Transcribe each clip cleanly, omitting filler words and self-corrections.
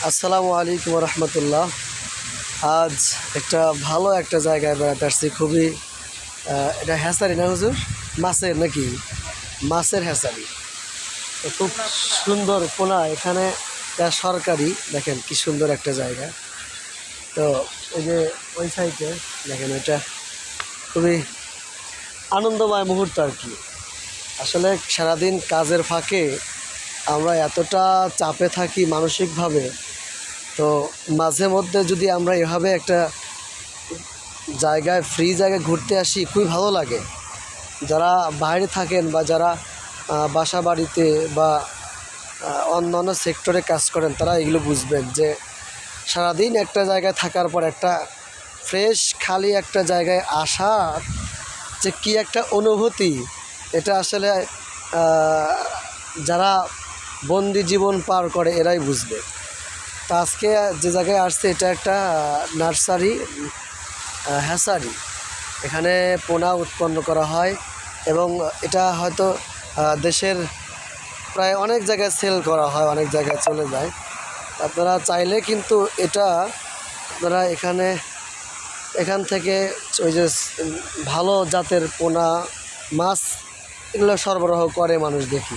আসসালামু আলাইকুম রহমতুল্লাহ। আজ ভালো একটা জায়গায় বেড়াতে আসছি। খুবই এটা হ্যাসারি না হুজুর? মাছের নাকি? মাছের হ্যাসারি। তো খুব সুন্দর পোনা এখানে সরকারি। দেখেন কি সুন্দর একটা জায়গা। তো এই যে ওই সাইডে দেখেন, এটা খুবই আনন্দময় মুহূর্ত আর কি। আসলে সারাদিন কাজের ফাঁকে আমরা এতটা চাপে থাকি মানসিকভাবে, তো মাঝে মধ্যে যদি আমরা এভাবে একটা জায়গায় ফ্রি জায়গায় ঘুরতে আসি, খুবই ভালো লাগে। যারা বাইরে থাকেন বা যারা বাসা বাড়িতে বা অন্যান্য সেক্টরে কাজ করেন, তারা এগুলো বুঝবেন যে সারাদিন একটা জায়গায় থাকার পর একটা ফ্রেশ খালি একটা জায়গায় আসার যে কী একটা অনুভূতি, এটা আসলে যারা বন্দি জীবন পার করে এরাই বুঝবে। তা আজকে যে জায়গায় আসছে, এটা একটা নার্সারি, হ্যাসারি। এখানে পোনা উৎপন্ন করা হয় এবং এটা হয়তো দেশের প্রায় অনেক জায়গায় সেল করা হয়, অনেক জায়গায় চলে যায়। আপনারা চাইলে কিন্তু এটা আপনারা এখান থেকে ওই যে ভালো জাতের পোনা মাছ এগুলো সরবরাহ করে মানুষ দেখি।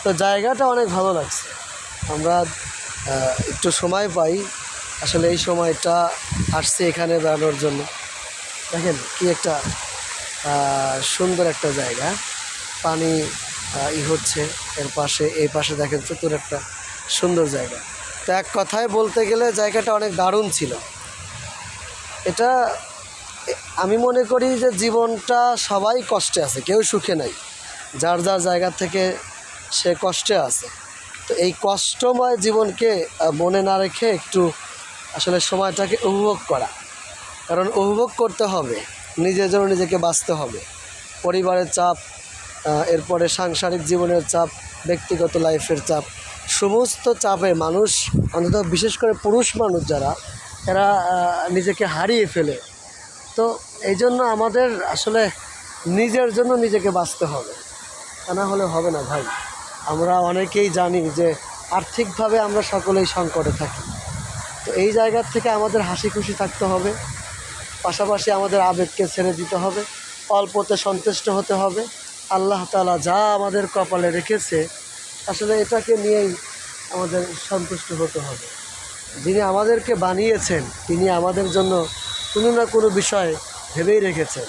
তো জায়গাটা অনেক ভালো লাগছে। আমরা একটু সময় পাই, আসলে এই সময়টা আসছে এখানে বেড়ানোর জন্য। দেখেন কি একটা সুন্দর একটা জায়গা। পানি হচ্ছে এর পাশে, এই পাশে দেখেন চতুর একটা সুন্দর জায়গা। তো এক কথায় বলতে গেলে জায়গাটা অনেক দারুণ ছিল। এটা আমি মনে করি যে জীবনটা সবাই কষ্টে আছে, কেউ সুখে নাই। যার যার জায়গা থেকে সে কষ্টে আছে। তো এই কষ্টময় জীবনকে মনে না রেখে একটু আসলে সময়টাকে উপভোগ করা, কারণ উপভোগ করতে হবে, নিজের জন্য নিজেকে বাঁচতে হবে। পরিবারের চাপ, এরপরে সাংসারিক জীবনের চাপ, ব্যক্তিগত লাইফের চাপ, সমস্ত চাপে মানুষ, অন্তত বিশেষ করে পুরুষ মানুষ যারা, এরা নিজেকে হারিয়ে ফেলে। তো এই জন্য আমাদের আসলে নিজের জন্য নিজেকে বাঁচতে হবে, তা না হলে হবে না ভাই। আমরা অনেকেই জানি যে আর্থিকভাবে আমরা সকলেই সংকটে থাকি। তো এই জায়গার থেকে আমাদের হাসি খুশি থাকতে হবে, পাশাপাশি আমাদের আবেগকে ছেড়ে দিতে হবে, অল্পতে সন্তুষ্ট হতে হবে। আল্লাহ তাআলা যা আমাদের কপালে রেখেছে আসলে এটাকে নিয়েই আমাদের সন্তুষ্ট হতে হবে। যিনি আমাদেরকে বানিয়েছেন তিনি আমাদের জন্য কোনো না কোনো বিষয় ভেবেই রেখেছেন।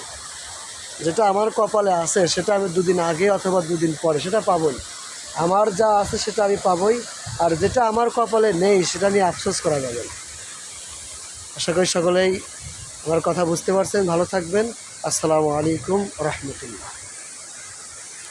যেটা আমার কপালে আছে সেটা আমি দুদিন আগে অথবা দুদিন পরে সেটা পাবই। আমার যা আছে সেটা আমি পাবই, আর যেটা আমার কপালে নেই সেটা নিয়ে আফসোস করা যাবে না। আশা করি সকলেই আমার কথা বুঝতে পারছেন। ভালো থাকবেন। আসসালামু আলাইকুম রহমতুল্লাহ।